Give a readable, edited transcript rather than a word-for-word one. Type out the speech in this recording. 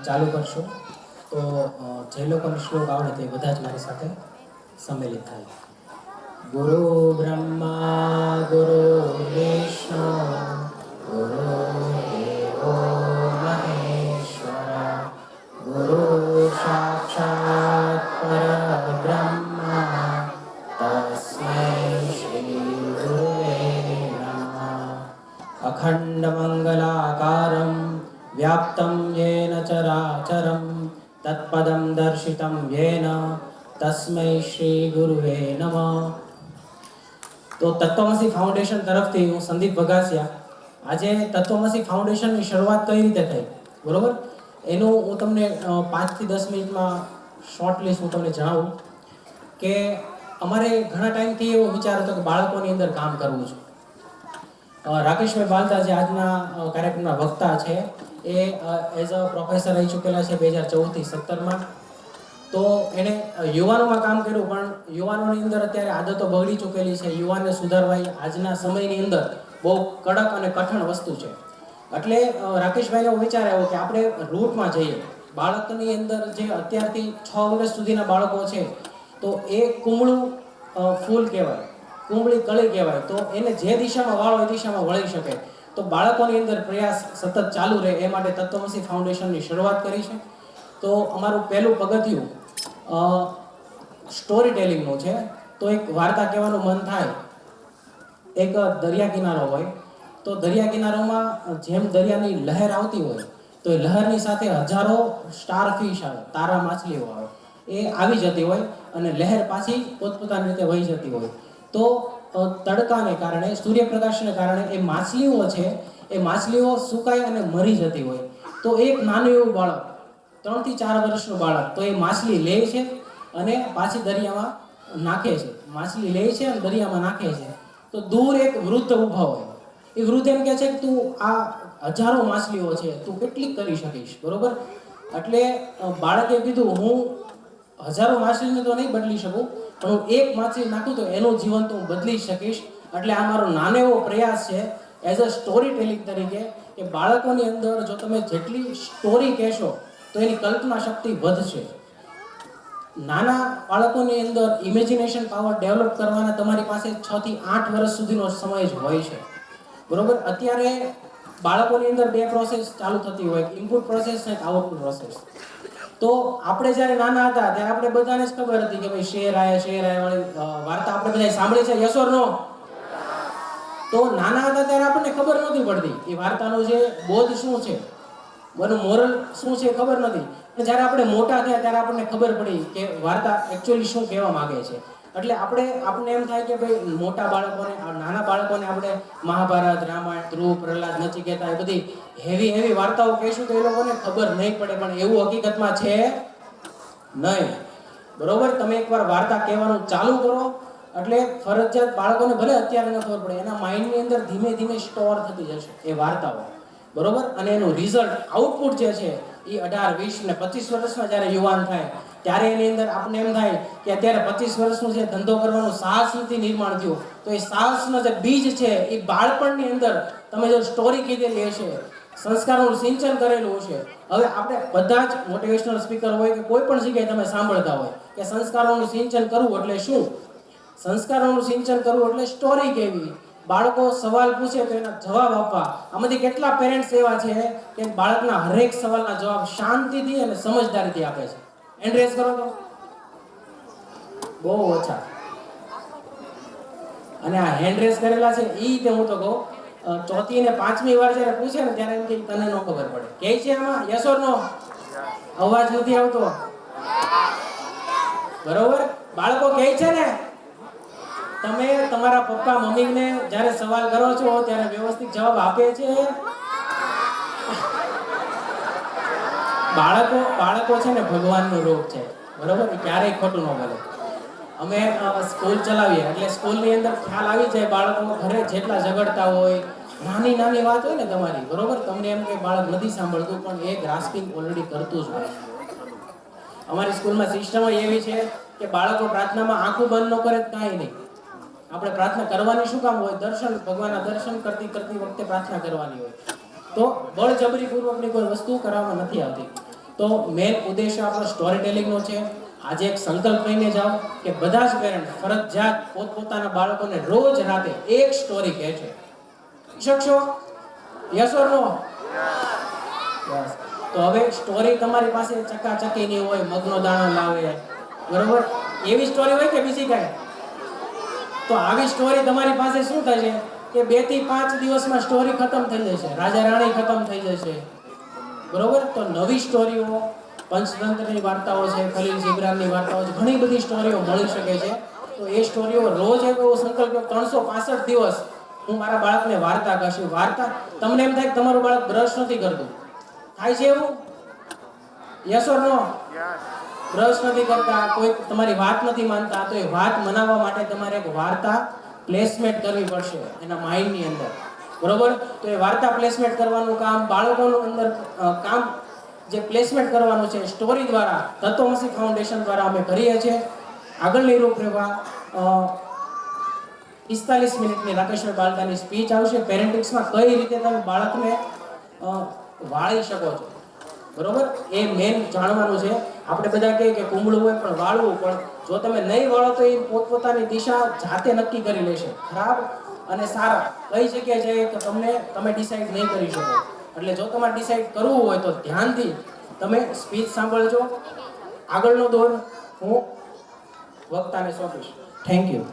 ચાલુ કરશું તો જે લોકોને શ્લોક આવડે તે બધા જ મારી સાથે સંમેલિત થાય. ગુરુ બ્રહ્મા ગુરુ વિષ્ણુ ગુરુ દેવો મહેશ્વર ગુરુ સાક્ષાત પરબ્રહ્મા તસ્મૈ શ્રી ગુરુવે નમઃ. અખંડ મંગલાકારમ વ્યાપ્તમ યેન ચરાચરમ તત્પદમ દર્શિતમ યેન તસ્મૈ શ્રી ગુરુવે નમઃ. તો તત્વમસી ફાઉન્ડેશન તરફથી હું સંદીપ વઘાસિયા આજે તત્વમસી ફાઉન્ડેશનની શરૂઆત કઈ રીતે થઈ, બરોબર, એનું હું તમને 5 થી 10 મિનિટમાં શોર્ટ લિસ્ટ હું તમને જણાવું કે અમારે ઘણા ટાઈમથી એવો વિચાર હતો કે બાળકોની અંદર કામ કરવું છે. રાકેશભાઈ બાલતા જે આજના કાર્યક્રમના વક્તા છે એ એઝ અ પ્રોફેસર રહી ચૂકેલા છે 2014 થી 17માં. તો એણે યુવાનોમાં કામ કર્યું, પણ યુવાનોની અંદર અત્યારે આદતો બગડી ચૂકેલી છે. યુવાનને સુધારવા આજના સમયની અંદર બહુ કડક અને કઠણ વસ્તુ છે. એટલે રાકેશભાઈનો વિચાર આવ્યો કે આપણે રૂટમાં જઈએ. બાળકની અંદર જે અત્યારથી 6 વર્ષ સુધીના બાળકો છે તો એ કુમળું ફૂલ કહેવાય, કુંબળી કળી કહેવાય. તો એને જે દિશામાં વાળો એ દિશામાં વળી શકે. તો બાળકોની અંદર પ્રયાસ સતત ચાલુ રહે એ માટે તત્વમસી ફાઉન્ડેશનની શરૂઆત કરી છે. તો અમારું પહેલું પગથિયું સ્ટોરી ટેલિંગનું છે. તો એક વાર્તા કહેવાનું મન થાય. એક દરિયા કિનારો હોય તો દરિયા કિનારોમાં જેમ દરિયાની લહેર આવતી હોય તો એ લહેરની સાથે હજારો સ્ટારફિશ આવે, તારા માછલીઓ આવે, એ આવી જતી હોય અને લહેર પાછી પોતપોતાની રીતે વહી જતી હોય. તો તડકાને કારણે, સૂર્યપ્રકાશને કારણે એ માછલીઓ છે એ માછલીઓ સુકાઈ અને મરી જતી હોય. તો એક નાનું એવું બાળક, 3 થી 4 વર્ષનું બાળક, તો એ માછલી લે છે અને પાછી દરિયામાં નાખે છે. માછલી લે છે અને દરિયામાં નાખે છે. તો દૂર એક વૃદ્ધ ઊભા હોય. એ વૃદ્ધ એમ કહે છે કે તું આ હજારો માછલીઓ છે, તું કેટલી કરી શકીશ, બરોબર. એટલે બાળકે કીધું હું હજારો માછલીને તો નહીં બદલી શકું, પણ હું એક માછલી નાખું તો એનું જીવન તો હું બદલી શકીશ. એટલે આ મારો નાનો એવો પ્રયાસ છે એઝ અ સ્ટોરી ટેલિંગ તરીકે કે બાળકોની અંદર જો તમે જેટલી સ્ટોરી કહેશો તો એની કલ્પના શક્તિ વધશે. નાના બાળકોની અંદર ઇમેજિનેશન પાવર ડેવલપ કરવાના તમારી પાસે 6 થી 8 વર્ષ સુધીનો સમય જ હોય છે, બરોબર. અત્યારે બાળકોની અંદર 2 પ્રોસેસ ચાલુ થતી હોય, ઇનપુટ પ્રોસેસ અને આઉટપુટ પ્રોસેસ. તો આપણે જ્યારે નાના હતા ત્યારે આપણે બધાને જ ખબર હતી કે ભાઈ શેર આયા વાળી વાર્તા આપણે બધાએ સાંભળી છે, યસ ઓર નો? તો નાના હતા ત્યારે આપણને ખબર નહોતી પડતી એ વાર્તાનો જે બોધ શું છે, એનું મોરલ શું છે ખબર નથી. પણ જ્યારે આપણે મોટા થયા ત્યારે આપણને ખબર પડી કે વાર્તા એકચ્યુઅલી શું કહેવા માંગે છે. એટલે આપણને એમ થાય કે ભાઈ મોટા બાળકોને, નાના બાળકોને આપણે મહાભારત, રામાયણ, ધ્રુવ, પ્રહલાદ, નચિકેતા એ બધી હેવી વાર્તાઓ કહીશું તો એ લોકોને ખબર નહીં પડે. પણ એવું હકીકતમાં છે નહીં, બરોબર. તમે એકવાર વાર્તા કહેવાનું ચાલુ કરો એટલે ફરજિયાત બાળકોને ભલે અત્યારે ન ખબર પડે, એના માઇન્ડની અંદર ધીમે ધીમે સ્ટોર થતી જશે એ વાર્તાઓ, બરોબર. અને એનું રિઝલ્ટ, આઉટપુટ જે છે એ 18, 20 ને 25 વર્ષમાં જ્યારે યુવાન થાય ત્યારે એની અંદર આપણને એમ થાય કે અત્યારે 25 વર્ષનું છે, ધંધો કરવાનું સાહસ નથી નિર્માણ થયું. તો એ સાહસનો જે બીજ છે એ બાળપણની અંદર તમે જો સ્ટોરી કીધેલી હશે, સંસ્કારોનું સિંચન કરેલું હશે. હવે આપણે બધા જ મોટિવેશનલ સ્પીકર હોય કે કોઈ પણ જગ્યાએ તમે સાંભળતા હોય કે સંસ્કારોનું સિંચન કરવું એટલે શું? સંસ્કારોનું સિંચન કરવું એટલે સ્ટોરી કહેવી. બાળકો સવાલ પૂછે તો એના જવાબ આપવા. આમાંથી કેટલા પેરેન્ટ્સ એવા છે કે બાળકના હરેક સવાલના જવાબ શાંતિથી અને સમજદારીથી આપે છે? હેન્ડ રેઝ કરો તો બહુ ઓછા. અને આ હેન્ડ રેઝ કરેલા છે ઈ તે હું તો કહું 4થી અને 5મી વાર જ્યારે પૂછે ને ત્યારે એમ કે તને ન ખબર પડે. કે છે આમાં યસ ઓર નો? અવાજ નથી આવતો, બરોબર. બાળકો કહે છે ને, તમે તમારા પપ્પા મમ્મીને જ્યારે સવાલ કરો છો ત્યારે વ્યવસ્થિત જવાબ આપે છે? બાળકો છે ને ભગવાનનું રૂપ છે, બરોબર. ક્યારેય ખોટું ન બોલે. અમે સ્કૂલ ચલાવીએ એટલે સ્કૂલની અંદર ખ્યાલ આવી જાય બાળકો ઘરે જેટલા ઝઘડતા હોય, નાની વાત હોય ને તમારી, બરોબર. તમને એમ કે બાળક નથી સાંભળતું, પણ એ ગ્રાસ્પિંગ ઓલરેડી કરતું જ હોય. અમારી સ્કૂલમાં સિસ્ટમ એવી છે કે બાળકો પ્રાર્થનામાં આંખું બંધ ન કરે કાંઈ નહીં. આપણે પ્રાર્થના કરવાની શું કામ હોય? દર્શન, ભગવાનના દર્શન કરતી વખતે પ્રાર્થના કરવાની હોય. તો બળજબરીપૂર્વકની કોઈ વસ્તુ કરવામાં નથી આવતી. તો મેન ઉદ્દેશ્ય આપણો સ્ટોરી ટેલિંગનો છે. આજે એક સંકલ્પ લઈને જાઓ કે બધા જ પેરેન્ટ ફરજિયાત પોતપોતાના બાળકોને રોજ રાતે એક સ્ટોરી કહે છે. શકશો? યસ ઓર નો? બસ. તો હવે સ્ટોરી તમારી પાસે ચકાચકીની હોય, મગનો દાણો લાવે, બરોબર? એવી સ્ટોરી હોય કે બીજી કાંઈ? તો આવી સ્ટોરી તમારી પાસે શું થશે કે 2 થી 5 દિવસમાં સ્ટોરી ખતમ થઈ જશે, રાજા રાણી ખતમ થઈ જશે, બરોબર? તો નવી સ્ટોરીઓ, પંચતંત્રની વાર્તાઓ છે, ખલીલ જીબ્રાનની વાર્તાઓ છે, ઘણી બધી સ્ટોરીઓ મળી શકે છે. તો એ સ્ટોરીઓ રોજ એક એવો સંકલ્પ 365 દિવસ હું મારા બાળકને વાર્તા કહીશ. વાર્તા તમને એમ થાય કે તમારું બાળક બ્રશ નથી કરતું, થાય છે એવું? Yes or no? બ્રશ નથી કરતા, કોઈ તમારી વાત નથી માનતા, તો એ વાત મનાવવા માટે તમારે એક વાર્તા પ્લેસમેન્ટ કરવી પડશે એના માઇન્ડની અંદર, બરોબર? તો એ વાર્તા પ્લેસમેન્ટ કરવાનું કામ બાળકોનું અંદર કામ જે પ્લેસમેન્ટ કરવાનું છે સ્ટોરી દ્વારા તત્વમસી ફાઉન્ડેશન દ્વારા અમે કરીએ છીએ. આગળની રૂપરેખા 45 મિનિટની રાકેશભાઈ બાલતાની સ્પીચ આવશે. પેરેન્ટિક્સમાં કઈ રીતે તમે બાળકને વાળી શકો છો, બરોબર? એ મેન જાણવાનું છે. આપણે બધા કહીએ કે કુંબળું હોય પણ વાળવું, પણ જો તમે નહીં વાળો તો એ પોતપોતાની દિશા જાતે નક્કી કરી લેશે, ખરાબ અને સારા કઈ જગ્યાએ જાય તો તમે ડિસાઈડ નહીં કરી શકો. એટલે જો તમારે ડિસાઈડ કરવું હોય તો ધ્યાનથી તમે સ્પીચ સાંભળજો. આગળનો દોર હું વક્તાને સોંપીશ. Thank you.